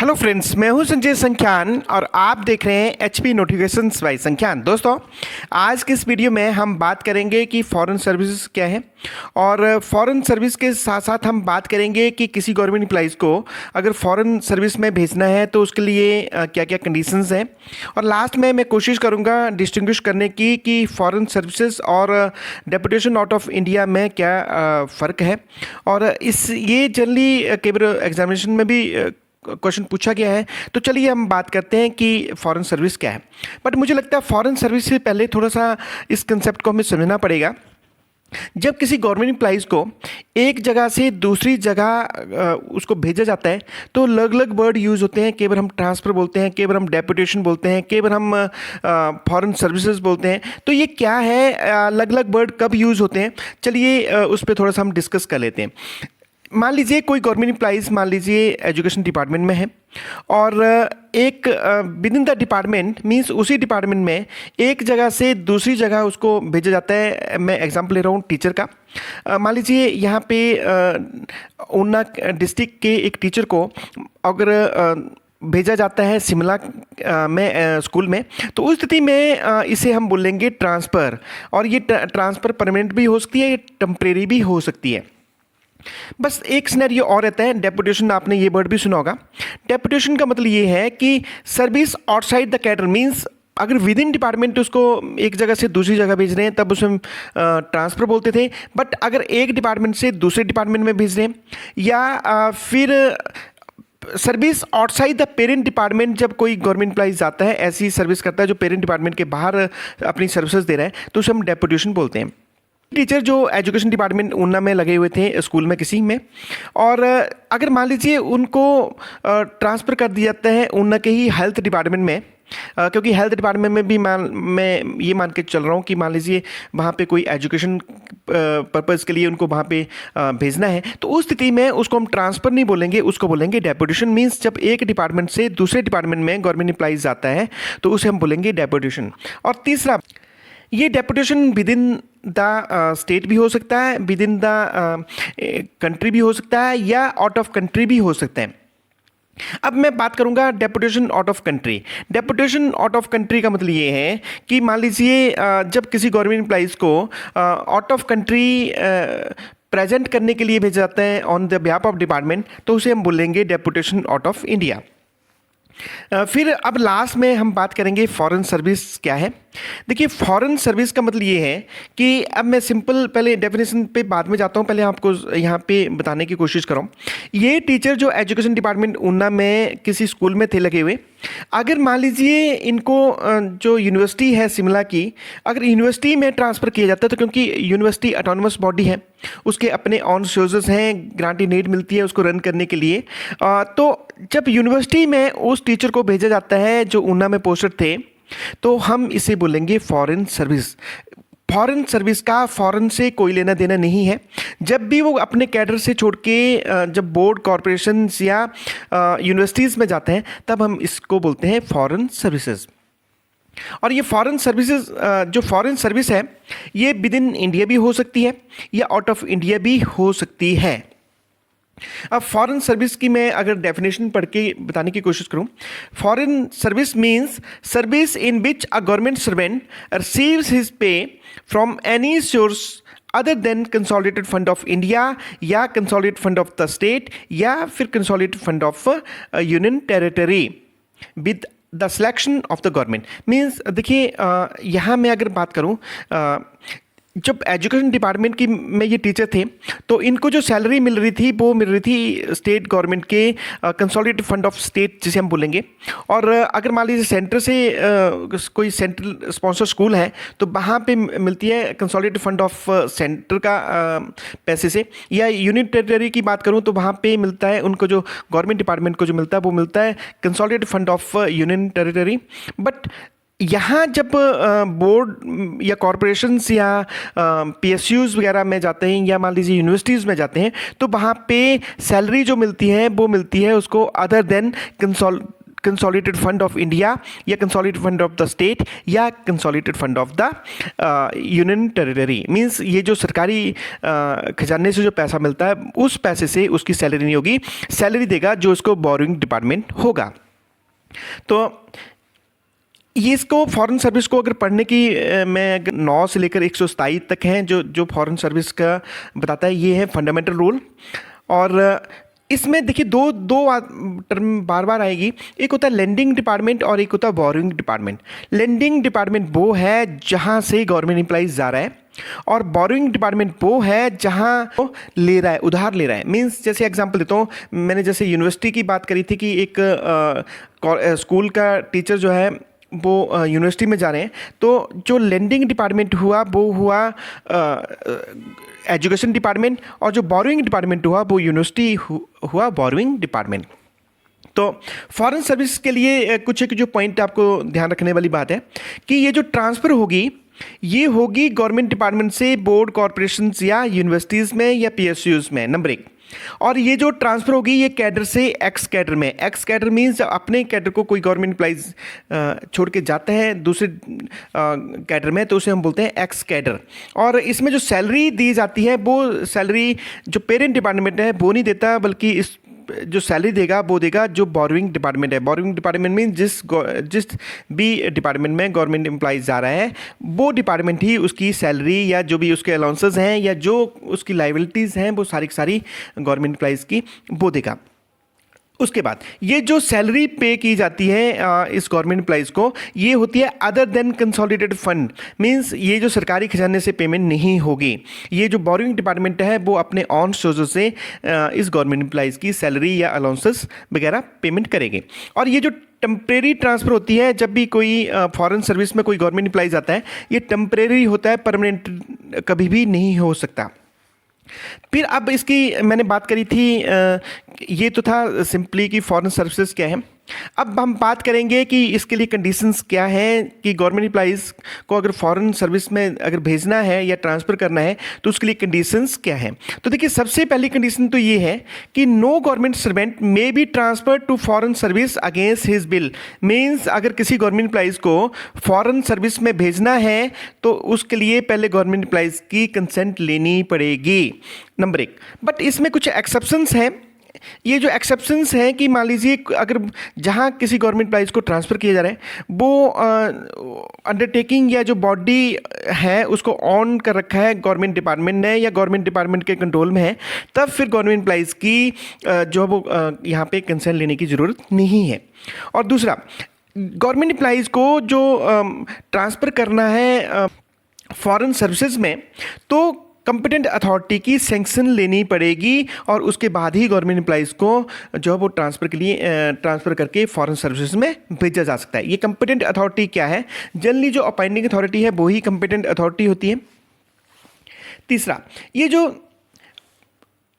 Hello friends, मैं हूं संजय संख्यान और आप देख रहे हैं एचपी नोटिफिकेशंस बाय संख्यान। दोस्तों, आज के इस वीडियो में हम बात करेंगे कि फॉरेन सर्विसेज क्या है और फॉरेन सर्विस के साथ साथ हम बात करेंगे कि किसी गवर्नमेंट एम्प्लॉइज़ को अगर फॉरेन सर्विस में भेजना है तो उसके लिए क्या क्या कंडीशंस हैं। और लास्ट में मैं कोशिश करूंगा डिस्टिंग्विश करने की कि फॉरेन सर्विसेज और डेपुटेशन आउट ऑफ इंडिया में क्या फ़र्क है। और ये जनरली केवल एग्जामिनेशन में भी क्वेश्चन पूछा गया है। तो चलिए हम बात करते हैं कि फॉरेन सर्विस क्या है। बट मुझे लगता है फॉरेन सर्विस से पहले थोड़ा सा इस कंसेप्ट को हमें समझना पड़ेगा। जब किसी गवर्नमेंट एम्प्लॉइज़ को एक जगह से दूसरी जगह उसको भेजा जाता है तो अलग अलग वर्ड यूज़ होते हैं। कई बार हम ट्रांसफ़र बोलते हैं, कई बार हम डेपुटेशन बोलते हैं, कई बार हम फॉरेन सर्विसेज बोलते हैं। तो ये क्या है, अलग अलग वर्ड कब यूज़ होते हैं, चलिए उस पर थोड़ा सा हम डिस्कस कर लेते हैं। मान लीजिए कोई गवर्नमेंट एम्प्लॉइज़ मान लीजिए एजुकेशन डिपार्टमेंट में है और एक with in the department means उसी डिपार्टमेंट में एक जगह से दूसरी जगह उसको भेजा जाता है। मैं एग्जांपल ले रहा हूँ टीचर का। मान लीजिए यहाँ पे ऊना डिस्ट्रिक्ट के एक टीचर को अगर भेजा जाता है शिमला में स्कूल में, तो उस स्थिति में इसे हम बोलेंगे ट्रांसफ़र। और ये ट्रांसफ़र परमानेंट भी हो सकती है, टेम्परेरी भी हो सकती है। बस एक सिनेरियो और रहता है डेपुटेशन। आपने ये वर्ड भी सुना होगा। डेपुटेशन का मतलब ये है कि service outside the cadre means अगर विद इन डिपार्टमेंट उसको एक जगह से दूसरी जगह भेज रहे हैं तब उसमें ट्रांसफ़र बोलते थे। बट अगर एक डिपार्टमेंट से दूसरे डिपार्टमेंट में भेज रहे हैं या फिर service outside the parent department, जब कोई गवर्नमेंट एम्प्लॉइज जाता है ऐसी सर्विस करता है जो पेरेंट डिपार्टमेंट के बाहर अपनी सर्विसेज दे रहा है, तो उसे हम डेपुटेशन बोलते हैं। टीचर जो एजुकेशन डिपार्टमेंट ऊना में लगे हुए थे स्कूल में किसी में, और अगर मान लीजिए उनको ट्रांसफ़र कर दिया जाता है ऊना के ही हेल्थ डिपार्टमेंट में, क्योंकि हेल्थ डिपार्टमेंट में भी मैं ये मान के चल रहा हूँ कि मान लीजिए वहाँ पे कोई एजुकेशन पर्पज़ के लिए उनको वहाँ पे भेजना है, तो उस स्थिति में उसको हम ट्रांसफ़र नहीं बोलेंगे, उसको बोलेंगे डेपुटेशन। मींस जब एक डिपार्टमेंट से दूसरे डिपार्टमेंट में गवर्नमेंट एम्प्लॉइज जाता है तो उसे हम बोलेंगे डेपुटेशन। और तीसरा, ये deputation with in the state भी हो सकता है, विद इन द कंट्री भी हो सकता है या आउट ऑफ कंट्री भी हो सकता है। अब मैं बात करूंगा deputation out of country. Deputation out of country का मतलब ये है कि मान लीजिए जब किसी गवर्नमेंट एम्प्लॉइज़ को आउट ऑफ कंट्री प्रेजेंट करने के लिए भेजा जाता है on the behalf of department, तो उसे हम बोलेंगे डेपुटेशन आउट ऑफ इंडिया। फिर अब लास्ट में हम बात करेंगे फॉरेन सर्विस क्या है। देखिए, फॉरेन सर्विस का मतलब ये है कि अब मैं सिंपल पहले डेफिनेशन पे बाद में जाता हूँ, पहले आपको यहाँ पे बताने की कोशिश कर रहा हूँ। ये टीचर जो एजुकेशन डिपार्टमेंट ऊना में किसी स्कूल में थे लगे हुए, अगर मान लीजिए इनको जो यूनिवर्सिटी है शिमला की, अगर यूनिवर्सिटी में ट्रांसफ़र किया जाता है तो क्योंकि यूनिवर्सिटी ऑटोनमस बॉडी है, उसके अपने ऑन सोर्सेज हैं, ग्रांट एड मिलती है उसको रन करने के लिए। तो जब यूनिवर्सिटी में उस टीचर को भेजा जाता है जो ऊना में पोस्टेड थे, तो हम इसे बोलेंगे फॉरेन सर्विस। फॉरेन सर्विस का फॉरेन से कोई लेना देना नहीं है। जब भी वो अपने कैडर से छोड़ के जब बोर्ड कॉरपोरेशन या यूनिवर्सिटीज़ में जाते हैं तब हम इसको बोलते हैं फॉरेन सर्विसेज। और ये फॉरेन सर्विसेज जो फॉरेन सर्विस है ये विद इन इंडिया भी हो सकती है या आउट ऑफ इंडिया भी हो सकती है। अब फॉरेन सर्विस की मैं अगर डेफिनेशन पढ़ के बताने की कोशिश करूं, foreign service means service in which a government servant receives his pay from any source other than consolidated fund of India या consolidated fund of the state या फिर consolidated fund of union territory with the selection of the government. Means देखिए, यहाँ मैं अगर बात करूँ, जब एजुकेशन डिपार्टमेंट की में ये टीचर थे तो इनको जो सैलरी मिल रही थी वो मिल रही थी स्टेट गवर्नमेंट के कंसोलिडेटेड फंड ऑफ स्टेट जिसे हम बोलेंगे। और अगर मान लीजिए सेंटर से कोई सेंट्रल स्पॉन्सर स्कूल है तो वहाँ पे मिलती है कंसोलिडेटेड फंड ऑफ सेंटर का पैसे से। या यूनियन टेरिटरी की बात करूँ तो वहाँ पे मिलता है उनको, जो गवर्नमेंट डिपार्टमेंट को जो मिलता है वो मिलता है consolidated fund of union territory. But यहाँ जब बोर्ड या कॉरपोरेशंस या पीएसयूज़ वगैरह में जाते हैं या मान लीजिए यूनिवर्सिटीज़ में जाते हैं तो वहाँ पे सैलरी जो मिलती है वो मिलती है उसको other than consolidated fund of India या consolidated fund of the state या consolidated fund of the union territory. Means ये जो सरकारी खजाने से जो पैसा मिलता है उस पैसे से उसकी सैलरी नहीं होगी, सैलरी देगा जो उसको बोरिंग डिपार्टमेंट होगा। तो ये इसको फॉरेन सर्विस को अगर पढ़ने की मैं 9 से लेकर 127 तक हैं जो फॉरेन सर्विस का बताता है, ये है फंडामेंटल रूल। और इसमें देखिए दो टर्म बार बार आएगी, एक होता है लेंडिंग डिपार्टमेंट और एक होता है बोरिंग डिपार्टमेंट। लेंडिंग डिपार्टमेंट वो है जहाँ से गवर्नमेंट एम्प्लॉइज जा रहा है, और बोरिंग डिपार्टमेंट वो है जहाँ वो ले रहा है, उधार ले रहा है। मींस जैसे एग्जांपल देता हूँ, मैंने जैसे यूनिवर्सिटी की बात करी थी कि एक स्कूल का टीचर जो है वो यूनिवर्सिटी में जा रहे हैं, तो जो लेंडिंग डिपार्टमेंट हुआ वो हुआ एजुकेशन डिपार्टमेंट, और जो बोरोइंग डिपार्टमेंट हुआ वो यूनिवर्सिटी हुआ बोरोइंग डिपार्टमेंट। तो फॉरेन सर्विस के लिए कुछ एक जो पॉइंट आपको ध्यान रखने वाली बात है कि ये जो ट्रांसफ़र होगी ये होगी गवर्नमेंट डिपार्टमेंट से बोर्ड, कॉरपोरेशंस या यूनिवर्सिटीज़ में या पीएसयूज़ में, नंबर 1। और ये जो ट्रांसफ़र होगी ये कैडर से एक्स कैडर में। एक्स कैडर मीन्स अपने कैडर को कोई गवर्नमेंट एम्प्लॉइज छोड़ के जाते हैं दूसरे कैडर में, तो उसे हम बोलते हैं एक्स कैडर। और इसमें जो सैलरी दी जाती है वो सैलरी जो पेरेंट डिपार्टमेंट है वो नहीं देता, बल्कि इस जो सैलरी देगा वो देगा जो बोरोइंग डिपार्टमेंट है। बोरोइंग डिपार्टमेंट मीन जिस भी डिपार्टमेंट में गवर्नमेंट एम्प्लॉइज जा रहा है वो डिपार्टमेंट ही उसकी सैलरी या जो भी उसके अलाउंसेस हैं या जो उसकी लाइबिलिटीज़ हैं वो सारी की सारी गवर्नमेंट एम्प्लॉइज की वो देगा। उसके बाद ये जो सैलरी पे की जाती है इस गवर्नमेंट एम्प्लॉइज़ को, ये होती है other than consolidated fund. Means ये जो सरकारी खजाने से पेमेंट नहीं होगी। ये जो बोरिंग डिपार्टमेंट है वो अपने ऑन सोर्सेज से इस गवर्नमेंट एम्प्लॉइज़ की सैलरी या अलाउंसेस वगैरह पेमेंट करेंगे। और ये जो टेम्परेरी ट्रांसफ़र होती है, जब भी कोई फॉरेन सर्विस में कोई गवर्नमेंट एम्प्लॉइज़ आता है, ये टेम्परेरी होता है, परमानेंट कभी भी नहीं हो सकता। फिर अब इसकी मैंने बात करी थी, ये तो था सिंपली कि फॉरेन सर्विसेज क्या है। अब हम बात करेंगे कि इसके लिए कंडीशंस क्या हैं कि गवर्नमेंट एम्प्लॉइज़ को अगर फॉरेन सर्विस में अगर भेजना है या ट्रांसफ़र करना है तो उसके लिए कंडीशंस क्या हैं। तो देखिए सबसे पहली कंडीशन तो ये है कि no government servant may be transfer to foreign service against his will. Means अगर किसी गवर्नमेंट एम्प्लॉइज़ को फॉरेन सर्विस में भेजना है तो उसके लिए पहले गवर्नमेंट एम्प्लॉइज़ की कंसेंट लेनी पड़ेगी, नंबर 1। बट इसमें कुछ एक्सेप्शंस हैं। ये जो एक्सेप्शंस हैं कि मान लीजिए अगर जहाँ किसी गवर्नमेंट एम्प्लॉइज़ को ट्रांसफ़र किया जा रहा है वो अंडरटेकिंग या जो बॉडी है उसको ऑन कर रखा है गवर्नमेंट डिपार्टमेंट ने या गवर्नमेंट डिपार्टमेंट के कंट्रोल में है, तब फिर गवर्नमेंट एम्प्लॉइज़ की जो वो यहाँ पे कंसर्न लेने की ज़रूरत नहीं है। और दूसरा, गवर्नमेंट एम्प्लॉइज़ को जो ट्रांसफ़र करना है फॉरेन सर्विसेज में तो कंपिटेंट अथॉरिटी की सैंक्शन लेनी पड़ेगी, और उसके बाद ही गवर्नमेंट एम्प्लॉइज़ को जो है वो ट्रांसफ़र के लिए ट्रांसफ़र करके फॉरेन सर्विसेज में भेजा जा सकता है। ये कंपिटेंट अथॉरिटी क्या है? जनरली जो अपॉइंटिंग अथॉरिटी है वो ही कंपिटेंट अथॉरिटी होती है। तीसरा, ये जो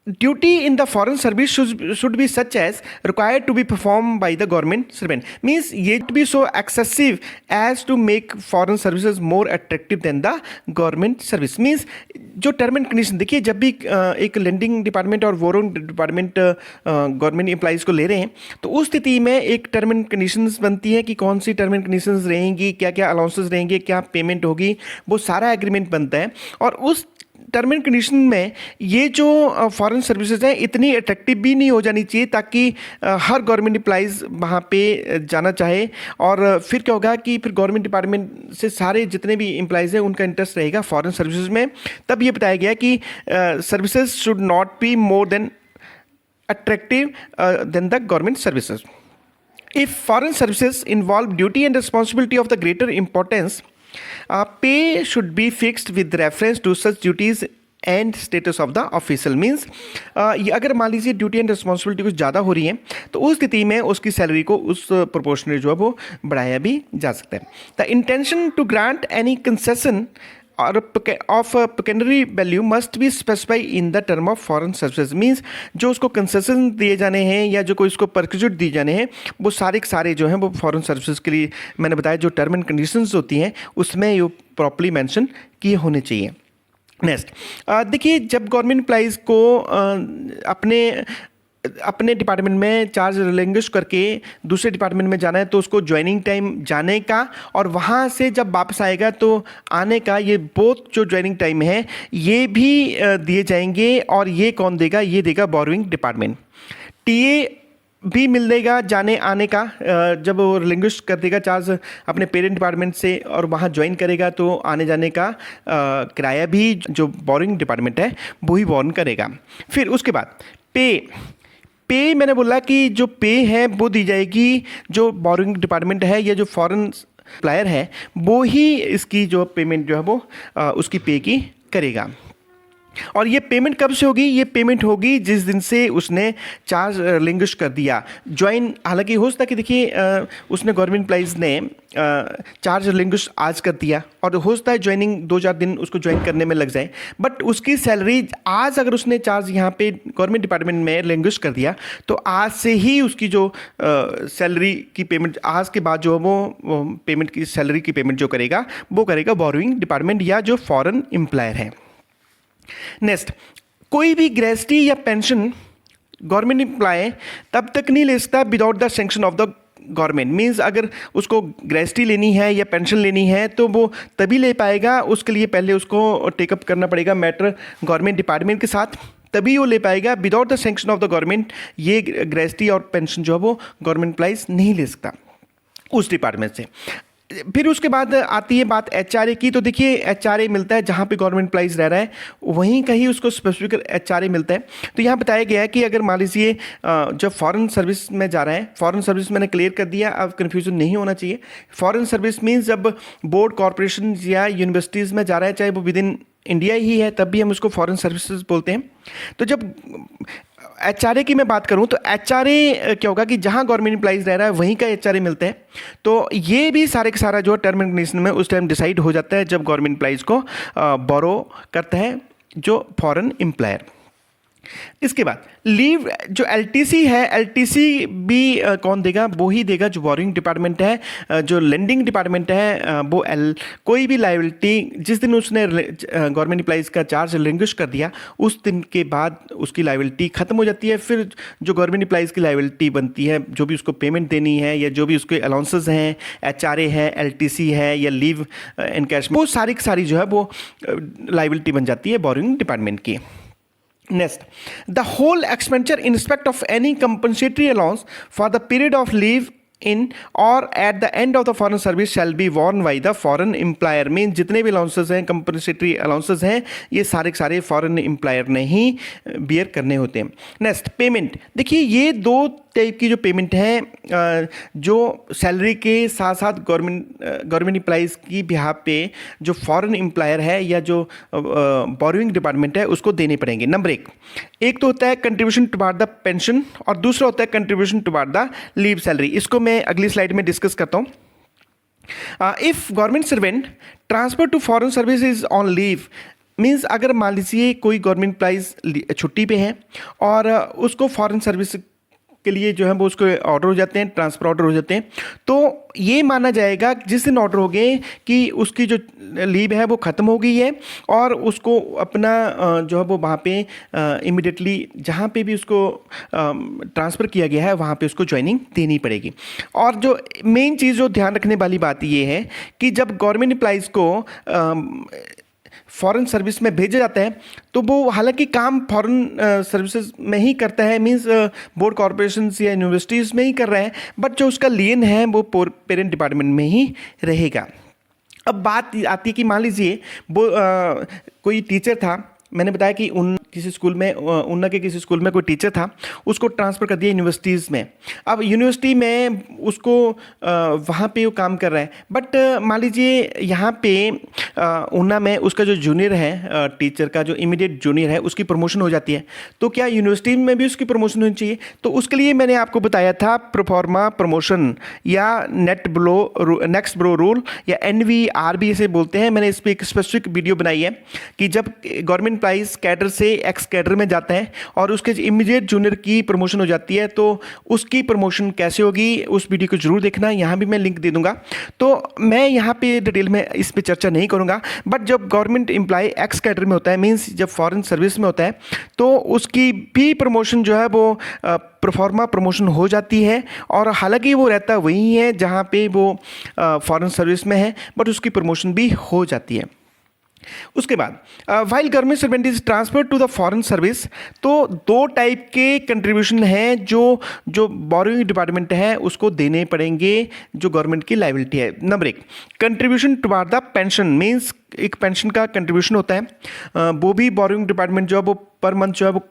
duty in the foreign service should be such as required to be perform by the government servant. Means ये be so excessive as to make foreign services more attractive than the government service. Means जो term and condition देखिए, जब भी एक lending department और borrowing department government employees को ले रहे हैं तो उस स्थिति में एक टर्म एंड कंडीशंस बनती है कि कौन सी टर्म एंड कंडीशंस रहेंगी, क्या क्या अलाउंसेस रहेंगे, क्या पेमेंट होगी, वो सारा एग्रीमेंट बनता है। और उस टर्म एंड कंडीशन में ये जो फॉरेन सर्विसेज हैं इतनी अट्रैक्टिव भी नहीं हो जानी चाहिए ताकि हर गवर्नमेंट एम्प्लॉइज़ वहाँ पे जाना चाहे। और फिर क्या होगा कि फिर गवर्नमेंट डिपार्टमेंट से सारे जितने भी एम्प्लॉइज़ हैं उनका इंटरेस्ट रहेगा फॉरेन सर्विसेज में। तब ये बताया गया कि services should not be more than attractive than the government services. If foreign services involve duty and responsibility of the greater importance, pay should be fixed with reference to such duties and status of the official. Means ये अगर मान लीजिए duty and responsibility कुछ ज़्यादा हो रही है तो उस स्थिति में उसकी सैलरी को उस प्रोपोर्शनल जो है वो बढ़ाया भी जा सकता है। The intention to grant any concession और of pecuniary value must be specify in the term of foreign services. Means जो उसको कंसेशन दिए जाने हैं या जो कोई उसको परक्यूट दिए जाने हैं वो सारे के सारे जो हैं वो फॉरेन सर्विसेज के लिए मैंने बताया जो टर्म एंड कंडीशंस होती हैं उसमें ये प्रॉपर्ली मेंशन किए होने चाहिए। नेक्स्ट देखिए, जब गवर्नमेंट एम्प्लॉइज़ को अपने अपने डिपार्टमेंट में चार्ज रिलिंग्विश करके दूसरे डिपार्टमेंट में जाना है तो उसको ज्वाइनिंग टाइम जाने का और वहाँ से जब वापस आएगा तो आने का, ये बोथ जो ज्वाइनिंग टाइम है ये भी दिए जाएंगे। और ये कौन देगा? ये देगा बोरोइंग डिपार्टमेंट। टीए भी मिलेगा जाने आने का, जब वो रिलिंग्विश कर देगा चार्ज अपने पेरेंट डिपार्टमेंट से और वहाँ ज्वाइन करेगा तो आने जाने का किराया भी जो बोरोइंग डिपार्टमेंट है वो ही बोर्न करेगा। फिर उसके बाद पे मैंने बोला कि जो पे है वो दी जाएगी जो बोरोइंग डिपार्टमेंट है या जो फॉरेन सप्लायर है वो ही इसकी जो पेमेंट जो है वो उसकी पे की करेगा। और ये पेमेंट कब से होगी? ये पेमेंट होगी जिस दिन से उसने चार्ज रिलिंग्विश कर दिया। ज्वाइन, हालांकि हो सकता है कि देखिए उसने गवर्नमेंट एम्प्लॉइज़ ने चार्ज रिलिंग्विश आज कर दिया और हो सकता है ज्वाइनिंग 2-4 दिन उसको ज्वाइन करने में लग जाए, बट उसकी सैलरी आज अगर उसने चार्ज यहाँ पे गवर्नमेंट डिपार्टमेंट में रिलिंग्विश कर दिया तो आज से ही उसकी जो सैलरी की पेमेंट आज के बाद जो वो पेमेंट की सैलरी की पेमेंट जो करेगा वो करेगा बोरोइंग डिपार्टमेंट या जो फॉरेन एम्प्लॉयर है। नेक्स्ट, कोई भी ग्रेजुटी या पेंशन गवर्नमेंट एम्प्लॉय तब तक नहीं ले सकता without the sanction of the government. Means अगर उसको ग्रेजुटी लेनी है या पेंशन लेनी है तो वो तभी ले पाएगा, उसके लिए पहले उसको टेकअप करना पड़ेगा मैटर गवर्नमेंट डिपार्टमेंट के साथ, तभी वो ले पाएगा। Without the sanction of the government ये ग्रेजुटी और पेंशन जो है वो गवर्नमेंट एम्प्लॉइज नहीं ले सकता उस डिपार्टमेंट से। फिर उसके बाद आती है बात एचआरए की। तो देखिए एचआरए मिलता है जहाँ पे गवर्नमेंट एम्प्लॉइज रह रहा है वहीं का ही उसको स्पेसिफिक एचआरए मिलता है। तो यहाँ बताया गया है कि अगर मान लीजिए जब फॉरेन सर्विस में जा रहा है, फॉरेन सर्विस मैंने क्लियर कर दिया, अब कन्फ्यूजन नहीं होना चाहिए। फॉरेन सर्विस मीन्स जब बोर्ड कॉरपोरेशन या यूनिवर्सिटीज़ में जा रहा है, चाहे वो विद इन इंडिया ही है, तब भी हम उसको फॉरेन सर्विसेज बोलते हैं। तो जब एचआरए की मैं बात करूं तो एचआरए क्या होगा कि जहां गवर्नमेंट एम्प्लॉइज रह रहा है वहीं का एचआरए मिलता है। तो ये भी सारे का सारा जो टर्म एंड कंडीशन में उस टाइम डिसाइड हो जाता है जब गवर्नमेंट एम्प्लॉइज को बोरो करता है जो फॉरेन एम्प्लॉयर। इसके बाद लीव जो एलटीसी है, एलटीसी भी कौन देगा? वो ही देगा जो बोरोइंग डिपार्टमेंट है। जो लेंडिंग डिपार्टमेंट है वो कोई भी लायबिलिटी जिस दिन उसने गवर्नमेंट एम्प्लॉइज का चार्ज रिलिंग्विश कर दिया उस दिन के बाद उसकी लायबिलिटी खत्म हो जाती है। फिर जो गवर्नमेंट एम्प्लॉइज की लायबिलिटी बनती है, जो भी उसको पेमेंट देनी है या जो भी उसके अलाउंसेस हैं, एचआरए है, एलटीसी है या लीव एनकैशमेंट, वो सारी की सारी जो है वो लायबिलिटी बन जाती है बोरोइंग डिपार्टमेंट की। Next, the whole expenditure in respect of any compensatory allowance for the period of leave in or at the end of the foreign service shall be borne by the foreign employer। Mean जितने भी allowances हैं, compensatory allowances हैं, ये सारे के सारे foreign employer ने ही beer करने होते हैं। Next, payment. देखिए ये दो टाइप की जो पेमेंट है जो सैलरी के साथ साथ गवर्नमेंट एम्प्लॉइज़ की बिहाफ पे जो फॉरेन एम्प्लॉयर है या जो बोरोइंग डिपार्टमेंट है उसको देने पड़ेंगे। नंबर एक तो होता है कंट्रीब्यूशन टुवार्ड द पेंशन और दूसरा होता है contribution toward the leave salary. इसको मैं अगली स्लाइड में डिस्कस करता हूँ। If government servant transfer to foreign service is on leave, means अगर मान लीजिए कोई गवर्नमेंट एम्प्लॉइज छुट्टी पे है और उसको फॉरेन सर्विस के लिए जो है वो उसको ऑर्डर हो जाते हैं, ट्रांसफ़र ऑर्डर हो जाते हैं, तो ये माना जाएगा जिस दिन ऑर्डर हो गए कि उसकी जो लीव है वो ख़त्म हो गई है और उसको अपना जो है वो वहाँ पे इमिडिएटली जहाँ पे भी उसको ट्रांसफ़र किया गया है वहाँ पे उसको ज्वाइनिंग देनी पड़ेगी। और जो मेन चीज़ जो ध्यान रखने वाली बात ये है कि जब गवर्नमेंट एम्प्लॉइज़ को फॉरेन सर्विस में भेजा जाता है तो वो हालांकि काम फॉरेन सर्विसेज में ही करता है, मींस बोर्ड कॉरपोरेशन या यूनिवर्सिटीज़ में ही कर रहा है, बट जो उसका लियन है वो पेरेंट डिपार्टमेंट में ही रहेगा। अब बात आती है कि मान लीजिए वो कोई टीचर था, मैंने बताया कि किसी स्कूल में उन्ना के किसी स्कूल में कोई टीचर था, उसको ट्रांसफ़र कर दिया यूनिवर्सिटीज़ में। अब यूनिवर्सिटी में उसको वहाँ पे वो काम कर रहा है, बट मान लीजिए यहाँ पे उन्ना में उसका जो जूनियर है, टीचर का जो इमीडिएट जूनियर है, उसकी प्रमोशन हो जाती है, तो क्या यूनिवर्सिटी में भी उसकी प्रमोशन होनी चाहिए? तो उसके लिए मैंने आपको बताया था प्रोफॉर्मा प्रमोशन या नेक्स्ट ब्रो रूल या NVRB इसे बोलते हैं। मैंने इस पर एक स्पेसिफिक वीडियो बनाई है कि जब गवर्नमेंट एम्प्लॉइज कैडर से एक्स कैडर में जाता है और उसके इमीडिएट जूनियर की प्रमोशन हो जाती है तो उसकी प्रमोशन कैसे होगी, उस वीडियो को जरूर देखना, यहाँ भी मैं लिंक दे दूंगा। तो मैं यहाँ पे डिटेल में इस पे चर्चा नहीं करूँगा। बोलूँगा, बट जब गवर्नमेंट एम्प्लॉय एक्स कैटेगरी में होता है, मीन्स जब फॉरेन सर्विस में होता है, तो उसकी भी प्रमोशन जो है वो प्रोफॉर्मा प्रमोशन हो जाती है, और हालांकि वो रहता वही है जहाँ पे वो फॉरेन सर्विस में है, बट उसकी प्रमोशन भी हो जाती है। उसके बाद while government servant is transfer to the foreign service, तो दो टाइप के कंट्रीब्यूशन हैं जो बोरोइंग डिपार्टमेंट है उसको देने पड़ेंगे, जो गवर्नमेंट की लायबिलिटी है। नंबर एक, contribution toward the pension, means एक पेंशन का कंट्रीब्यूशन होता है, वो भी बोरोइंग डिपार्टमेंट जो है वो पर मंथ जो है वो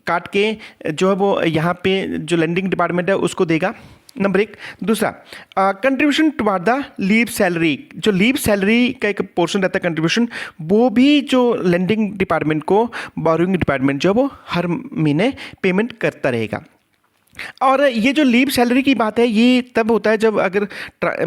काट के जो है वो यहाँ पे जो लेंडिंग डिपार्टमेंट है उसको देगा। नंबर एक। दूसरा, contribution toward the leave salary, जो लीव सैलरी का एक पोर्शन रहता है कंट्रीब्यूशन, वो भी जो लेंडिंग डिपार्टमेंट को बोरोइंग डिपार्टमेंट जो है वो हर महीने पेमेंट करता रहेगा। और ये जो लीव सैलरी की बात है ये तब होता है जब अगर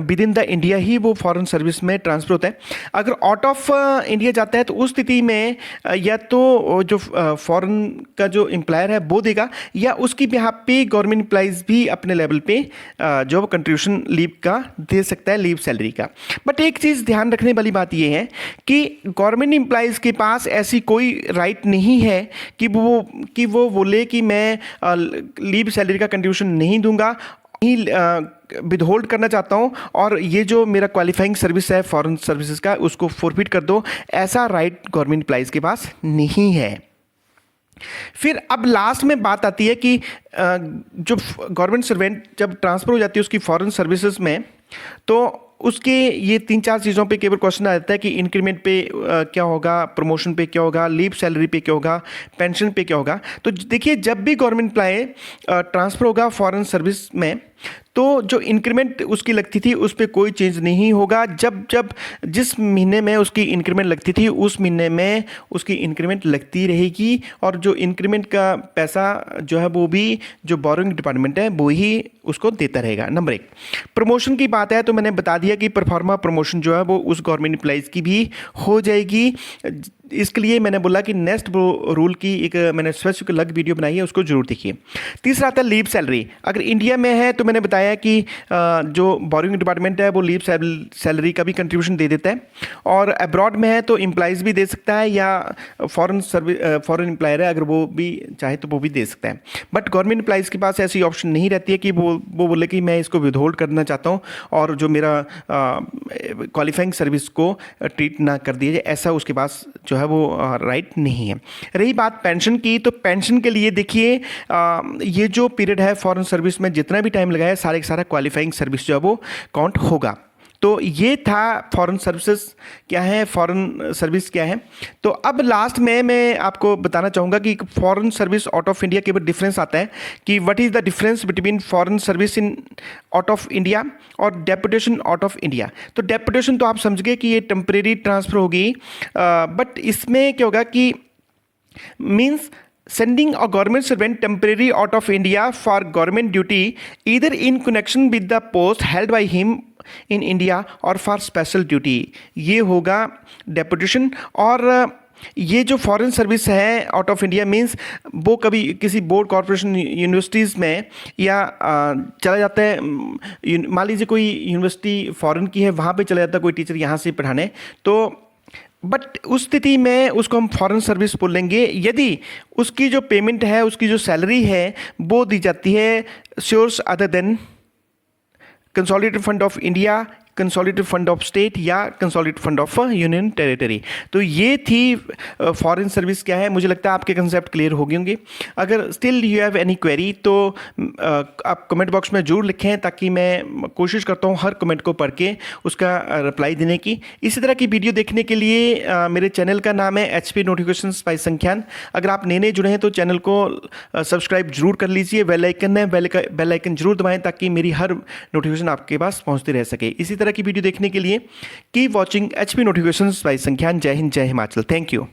विद इन द इंडिया ही वो फॉरेन सर्विस में ट्रांसफ़र होता है। अगर आउट ऑफ इंडिया जाता है तो उस स्थिति में या तो जो फॉरेन का जो एम्प्लॉयर है वो देगा, या उसकी बिहाफ पे गवर्नमेंट एम्प्लॉइज़ भी अपने लेवल पे जो कंट्रीब्यूशन लीव का दे सकता है, लीव सैलरी का। बट एक चीज़ ध्यान रखने वाली बात ये है कि गवर्नमेंट एम्प्लॉइज़ के पास ऐसी कोई राइट नहीं है कि वो बोले कि मैं लीव सैलरी का कंट्रीब्यूशन नहीं दूंगा, विदहोल्ड करना चाहता हूं, और ये जो मेरा क्वालिफाइंग सर्विस है फॉरेन सर्विसेज का उसको फॉरफिट कर दो, ऐसा राइट गवर्नमेंट एम्प्लॉइज के पास नहीं है। फिर अब लास्ट में बात आती है कि जो गवर्नमेंट सर्वेंट जब ट्रांसफ़र हो जाती है उसकी फॉरेन सर्विसेज में, तो उसके ये 3-4 चीज़ों पे केवल क्वेश्चन आ जाता है कि इंक्रीमेंट पे क्या होगा, प्रमोशन पे क्या होगा, लीव सैलरी पे क्या होगा, पेंशन पे क्या होगा। तो देखिए, जब भी गवर्नमेंट एम्प्लॉय ट्रांसफ़र होगा फॉरेन सर्विस में, तो जो इंक्रीमेंट उसकी लगती थी उस पर कोई चेंज नहीं होगा। जब जिस महीने में उसकी इंक्रीमेंट लगती थी उस महीने में उसकी इंक्रीमेंट लगती रहेगी, और जो इंक्रीमेंट का पैसा जो है वो भी जो बोरोइंग डिपार्टमेंट है वो ही उसको देता रहेगा। नंबर एक, प्रमोशन की बात है तो मैंने बता दिया कि परफॉर्मा प्रमोशन जो है वो उस गवर्नमेंट एम्प्लॉइज़ की भी हो जाएगी। इसके लिए मैंने बोला कि नेक्स्ट रूल की एक मैंने स्पेसिफिक अलग वीडियो बनाई है, उसको जरूर देखिए। तीसरा आता है लीव सैलरी। अगर इंडिया में है तो मैंने बताया कि जो बोरोइंग डिपार्टमेंट है वो लीव सैलरी का भी कंट्रीब्यूशन दे देता है, और अब्रॉड में है तो एम्प्लॉइज़ भी दे सकता है, या फॉरेन एम्प्लॉयर है अगर वो भी चाहे तो वो भी दे सकता है। बट गवर्नमेंट एम्प्लॉइज़ के पास ऐसी ऑप्शन नहीं रहती है कि वो बोले कि मैं इसको विदहोल्ड करना चाहता हूँ और जो मेरा क्वालिफाइंग सर्विस को ट्रीट ना कर दिया जाए, ऐसा उसके पास जो है वो राइट नहीं है। रही बात पेंशन की, तो पेंशन के लिए देखिए ये जो पीरियड है फॉरेन सर्विस में जितना भी टाइम लगाया सारा सारा क्वालिफाइंग सर्विस जो है वो काउंट होगा। तो ये था फॉरेन सर्विसेज क्या है, फॉरेन सर्विस क्या है। तो अब लास्ट में मैं आपको बताना चाहूँगा कि foreign service out of India के ऊपर डिफरेंस आता है कि what is the difference between foreign service in out of India और डेपुटेशन आउट ऑफ इंडिया। तो डेपुटेशन तो आप समझ गए कि ये टेम्परेरी ट्रांसफ़र होगी, बट इसमें क्या होगा कि means sending a government servant temporary out of India for government duty either in connection with the post held by him in India or for special duty, ये होगा डेपुटेशन। और ये जो फॉरेन सर्विस है आउट ऑफ इंडिया मीन्स वो कभी किसी board corporation universities में या चला जाता है, मान लीजिए कोई यूनिवर्सिटी फॉरेन की है वहाँ पे चला जाता है कोई टीचर यहाँ से पढ़ाने, तो बट उस स्थिति में उसको हम फॉरेन सर्विस बोलेंगे यदि उसकी जो पेमेंट है, उसकी जो सैलरी है वो दी जाती है source other than consolidated fund of India, consolidated fund of state या consolidated fund of union territory. तो ये थी फॉरेन सर्विस क्या है। मुझे लगता है आपके कंसेप्ट क्लियर हो गए होंगे। अगर still you have any query तो आप कमेंट बॉक्स में जरूर लिखें, ताकि मैं कोशिश करता हूँ हर कमेंट को पढ़ के उसका रिप्लाई देने की। इसी तरह की वीडियो देखने के लिए मेरे चैनल का नाम है HP नोटिफिकेशंस बाय संख्यान। अगर आप नए जुड़े हैं तो चैनल को सब्सक्राइब जरूर कर लीजिए, बेल आइकन है बेल आइकन जरूर दबाएं ताकि मेरी हर नोटिफिकेशन आपके पास पहुँचती रह सके। इसी तरह की वीडियो देखने के लिए keep watching HP notifications by Sankhyan. जय हिंद, जय हिमाचल। Thank you.